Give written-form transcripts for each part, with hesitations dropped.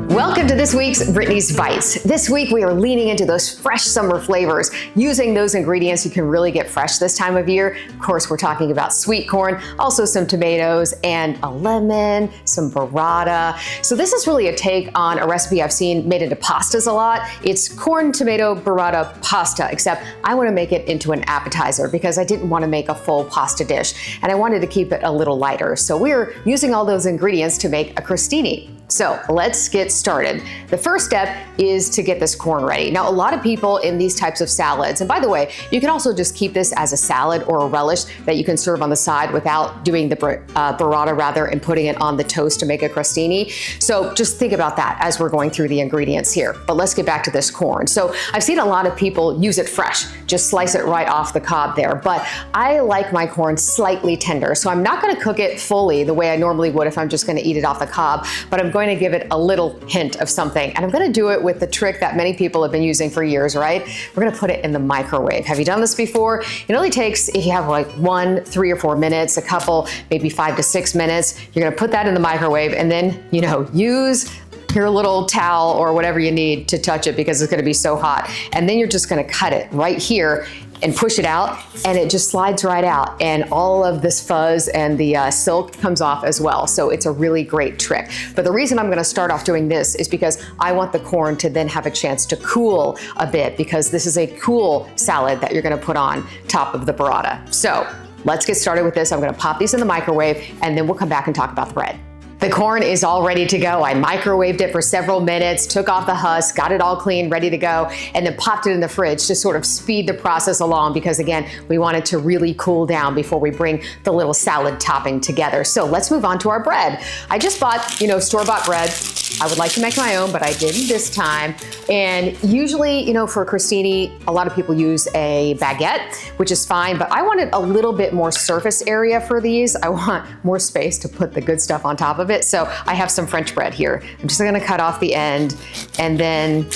Welcome to this week's Brittany's Bites. This week we are leaning into those fresh summer flavors. Using those ingredients you can really get fresh this time of year. Of course, we're talking about sweet corn, also some tomatoes and a lemon, some burrata. So this is really a take on a recipe I've seen made into pastas a lot. It's corn, tomato, burrata pasta, except I want to make it into an appetizer because I didn't want to make a full pasta dish and I wanted to keep it a little lighter. So we're using all those ingredients to make a crostini. So let's get started. The first step is to get this corn ready. Now, a lot of people in these types of salads, and by the way, you can also just keep this as a salad or a relish that you can serve on the side without doing the burrata rather and putting it on the toast to make a crostini. So just think about that as we're going through the ingredients here. But let's get back to this corn. So I've seen a lot of people use it fresh, just slice it right off the cob there. But I like my corn slightly tender. So I'm not gonna cook it fully the way I normally would if I'm just gonna eat it off the cob, but I'm going to give it a little hint of something. And I'm gonna do it with the trick that many people have been using for years, right? We're gonna put it in the microwave. Have you done this before? It only takes, if you have like 1, 3 or 4 minutes, a couple, maybe 5 to 6 minutes, you're gonna put that in the microwave and then, use your little towel or whatever you need to touch it because it's gonna be so hot. And then you're just gonna cut it right here and push it out, and it just slides right out, and all of this fuzz and the silk comes off as well. So it's a really great trick. But the reason I'm gonna start off doing this is because I want the corn to then have a chance to cool a bit, because this is a cool salad that you're gonna put on top of the burrata. So let's get started with this. I'm gonna pop these in the microwave, and then we'll come back and talk about the bread. The corn is all ready to go. I microwaved it for several minutes, took off the husk, got it all clean, ready to go, and then popped it in the fridge to sort of speed the process along because again, we want it to really cool down before we bring the little salad topping together. So let's move on to our bread. I just bought, store-bought bread. I would like to make my own, but I didn't this time. And usually, for crostini, a lot of people use a baguette, which is fine, but I wanted a little bit more surface area for these. I want more space to put the good stuff on top of it. So I have some French bread here. I'm just gonna cut off the end, and then,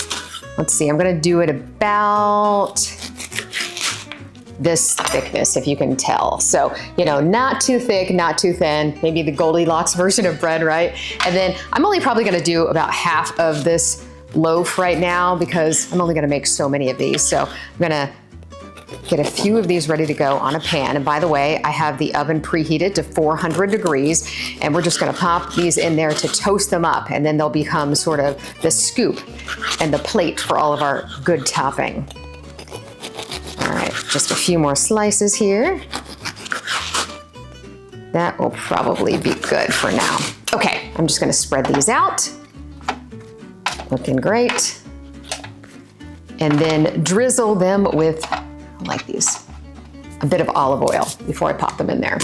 let's see, I'm gonna do it about this thickness, if you can tell. So, not too thick, not too thin, maybe the Goldilocks version of bread, right? And then I'm only probably gonna do about half of this loaf right now because I'm only gonna make so many of these. So I'm gonna get a few of these ready to go on a pan. And by the way, I have the oven preheated to 400 degrees, and we're just gonna pop these in there to toast them up, and then they'll become sort of the scoop and the plate for all of our good topping. All right, just a few more slices here. That will probably be good for now. Okay, I'm just gonna spread these out. Looking great. And then drizzle them with, I like these, a bit of olive oil before I pop them in there.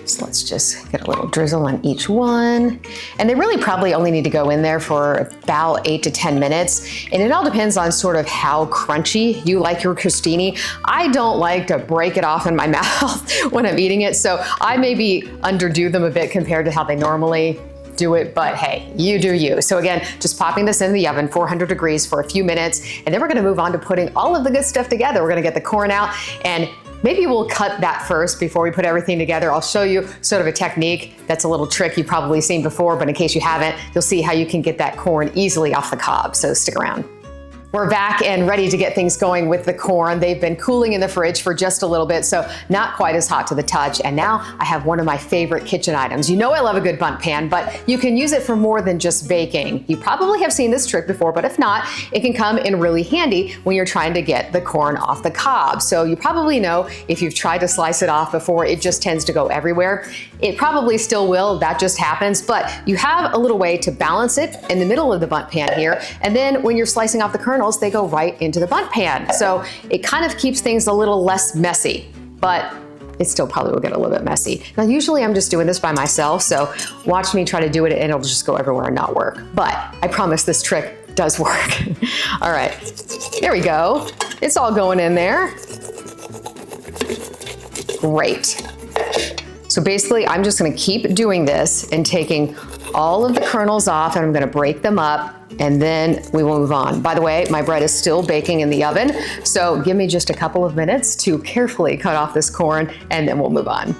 So let's just get a little drizzle on each one. And they really probably only need to go in there for about 8 to 10 minutes. And it all depends on sort of how crunchy you like your crostini. I don't like to break it off in my mouth when I'm eating it, so I maybe underdo them a bit compared to how they normally do it, but hey, you do you. So again, just popping this in the oven, 400 degrees for a few minutes, and then we're gonna move on to putting all of the good stuff together. We're gonna get the corn out, and maybe we'll cut that first before we put everything together. I'll show you sort of a technique that's a little trick you've probably seen before, but in case you haven't, you'll see how you can get that corn easily off the cob, so stick around. We're back and ready to get things going with the corn. They've been cooling in the fridge for just a little bit, so not quite as hot to the touch. And now I have one of my favorite kitchen items. You know I love a good bundt pan, but you can use it for more than just baking. You probably have seen this trick before, but if not, it can come in really handy when you're trying to get the corn off the cob. So you probably know if you've tried to slice it off before, it just tends to go everywhere. It probably still will, that just happens, but you have a little way to balance it in the middle of the bundt pan here. And then when you're slicing off the kernels, they go right into the bundt pan. So it kind of keeps things a little less messy, but it still probably will get a little bit messy. Now, usually I'm just doing this by myself, so watch me try to do it and it'll just go everywhere and not work. But I promise this trick does work. All right, there we go. It's all going in there. Great. So basically, I'm just gonna keep doing this and taking all of the kernels off, and I'm gonna break them up and then we will move on. By the way, my bread is still baking in the oven, so give me just a couple of minutes to carefully cut off this corn, and then we'll move on.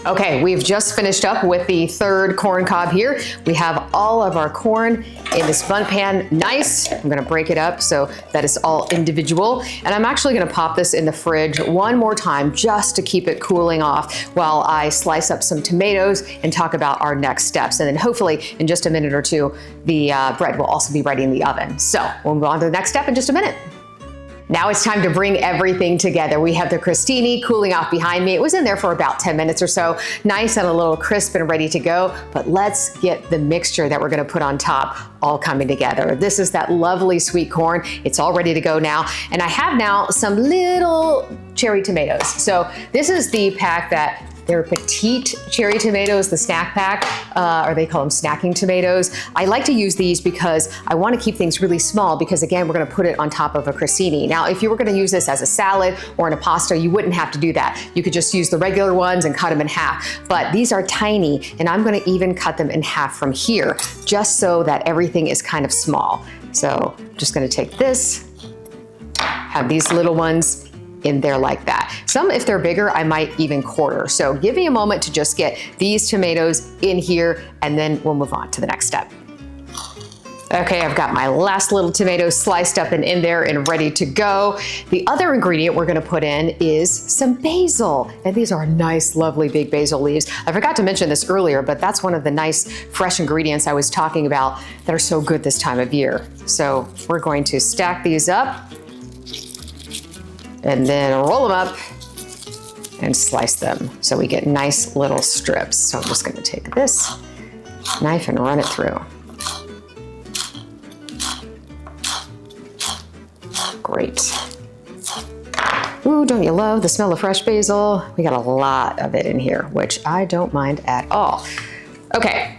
Okay, we've just finished up with the third corn cob here. We have all of our corn in this bun pan. Nice. I'm gonna break it up so that it's all individual. And I'm actually gonna pop this in the fridge one more time just to keep it cooling off while I slice up some tomatoes and talk about our next steps. And then hopefully in just a minute or two, the bread will also be ready in the oven. So we'll move on to the next step in just a minute. Now it's time to bring everything together. We have the crostini cooling off behind me. It was in there for about 10 minutes or so, nice and a little crisp and ready to go. But let's get the mixture that we're gonna put on top all coming together. This is that lovely sweet corn. It's all ready to go now. And I have now some little cherry tomatoes. So this is the pack that they're petite cherry tomatoes, the snack pack, or they call them snacking tomatoes. I like to use these because I want to keep things really small because again, we're going to put it on top of a crostini. Now, if you were going to use this as a salad or in a pasta, you wouldn't have to do that. You could just use the regular ones and cut them in half. But these are tiny, and I'm going to even cut them in half from here, just so that everything is kind of small. So I'm just going to take this, have these little ones in there like that. Some, if they're bigger, I might even quarter. So give me a moment to just get these tomatoes in here, and then we'll move on to the next step. Okay, I've got my last little tomato sliced up and in there and ready to go. The other ingredient we're gonna put in is some basil. And these are nice, lovely big basil leaves. I forgot to mention this earlier, but that's one of the nice fresh ingredients I was talking about that are so good this time of year. So we're going to stack these up and then roll them up and slice them so we get nice little strips. So I'm just gonna take this knife and run it through. Great. Ooh, don't you love the smell of fresh basil? We got a lot of it in here, which I don't mind at all. Okay.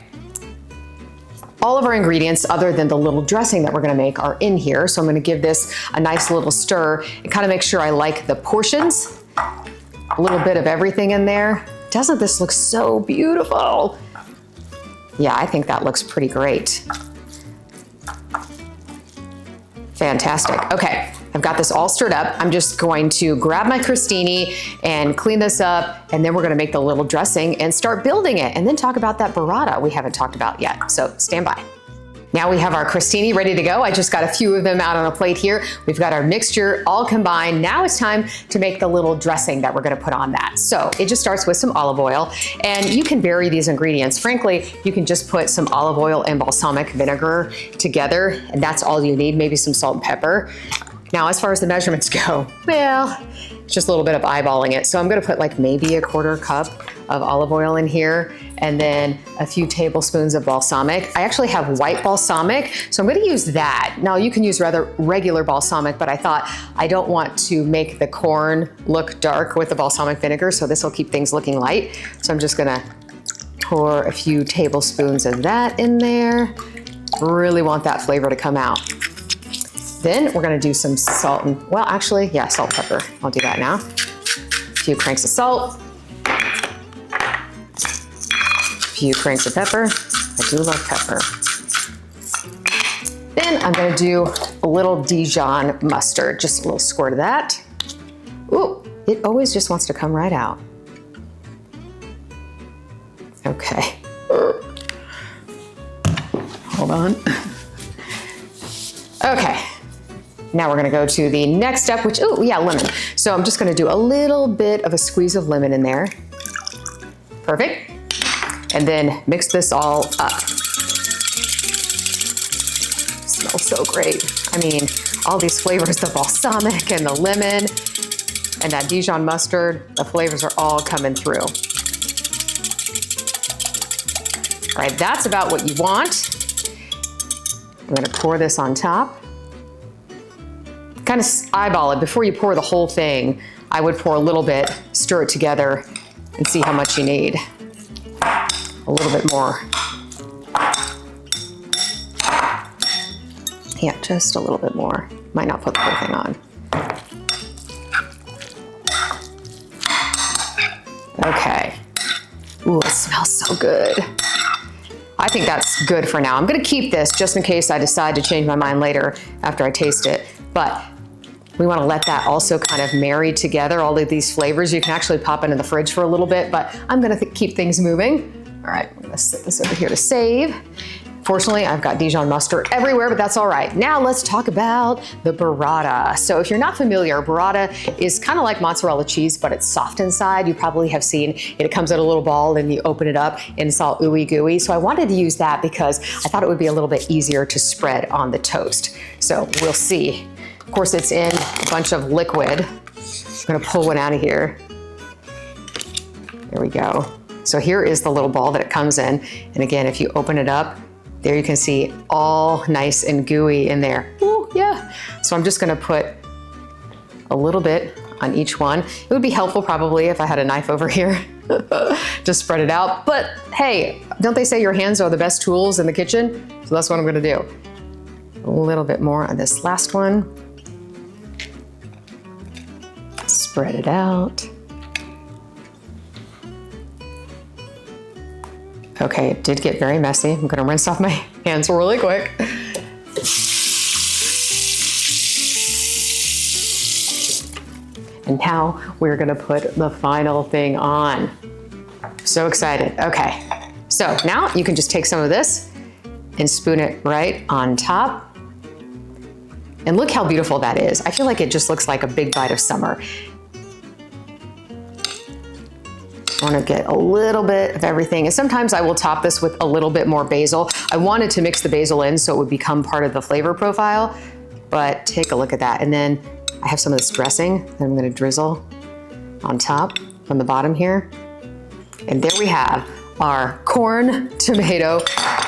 All of our ingredients, other than the little dressing that we're gonna make, are in here. So I'm gonna give this a nice little stir and kind of make sure I like the portions. A little bit of everything in there. Doesn't this look so beautiful? Yeah, I think that looks pretty great. Fantastic. Okay, I've got this all stirred up. I'm just going to grab my crostini and clean this up, and then we're gonna make the little dressing and start building it, and then talk about that burrata we haven't talked about yet. So stand by. Now we have our crostini ready to go. I just got a few of them out on a plate here. We've got our mixture all combined. Now it's time to make the little dressing that we're gonna put on that. So it just starts with some olive oil, and you can vary these ingredients. Frankly, you can just put some olive oil and balsamic vinegar together, and that's all you need, maybe some salt and pepper. Now, as far as the measurements go, well, just a little bit of eyeballing it. So I'm gonna put like maybe a quarter cup of olive oil in here, and then a few tablespoons of balsamic. I actually have white balsamic, so I'm gonna use that. Now you can use rather regular balsamic, but I thought I don't want to make the corn look dark with the balsamic vinegar, so this will keep things looking light. So I'm just gonna pour a few tablespoons of that in there. Really want that flavor to come out. Then we're gonna do some salt and, well, actually, yeah, salt and pepper. I'll do that now. A few cranks of salt. A few cranks of pepper. I do love pepper. Then I'm gonna do a little Dijon mustard, just a little squirt of that. Ooh, it always just wants to come right out. Okay. Hold on. Okay. Now we're gonna go to the next step, which, oh yeah, lemon. So I'm just gonna do a little bit of a squeeze of lemon in there. Perfect. And then mix this all up. Smells so great. I mean, all these flavors, the balsamic and the lemon and that Dijon mustard, the flavors are all coming through. All right, that's about what you want. I'm gonna pour this on top. Kind of eyeball it. Before you pour the whole thing, I would pour a little bit, stir it together, and see how much you need. A little bit more. Yeah, just a little bit more. Might not put the whole thing on. Okay. Ooh, it smells so good. I think that's good for now. I'm gonna keep this just in case I decide to change my mind later after I taste it. But we wanna let that also kind of marry together, all of these flavors. You can actually pop it in the fridge for a little bit, but I'm gonna keep things moving. All right, I'm gonna set this over here to save. Fortunately, I've got Dijon mustard everywhere, but that's all right. Now let's talk about the burrata. So if you're not familiar, burrata is kind of like mozzarella cheese, but it's soft inside. You probably have seen it comes in a little ball and you open it up and it's all ooey gooey. So I wanted to use that because I thought it would be a little bit easier to spread on the toast. So we'll see. Of course, it's in a bunch of liquid. I'm gonna pull one out of here. There we go. So here is the little ball that it comes in. And again, if you open it up, there you can see all nice and gooey in there. Ooh, yeah. So I'm just gonna put a little bit on each one. It would be helpful probably if I had a knife over here to spread it out. But hey, don't they say your hands are the best tools in the kitchen? So that's what I'm gonna do. A little bit more on this last one. Spread it out. Okay, it did get very messy. I'm gonna rinse off my hands really quick. And now we're gonna put the final thing on. So excited, okay. So now you can just take some of this and spoon it right on top. And look how beautiful that is. I feel like it just looks like a big bite of summer. I want to get a little bit of everything. And sometimes I will top this with a little bit more basil. I wanted to mix the basil in so it would become part of the flavor profile, but take a look at that. And then I have some of this dressing that I'm going to drizzle on top from the bottom here. And there we have our corn tomato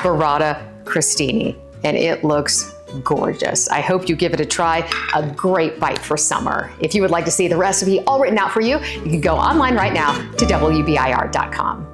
burrata crostini. And it looks gorgeous. I hope you give it a try. A great bite for summer. If you would like to see the recipe all written out for you, you can go online right now to WBIR.com.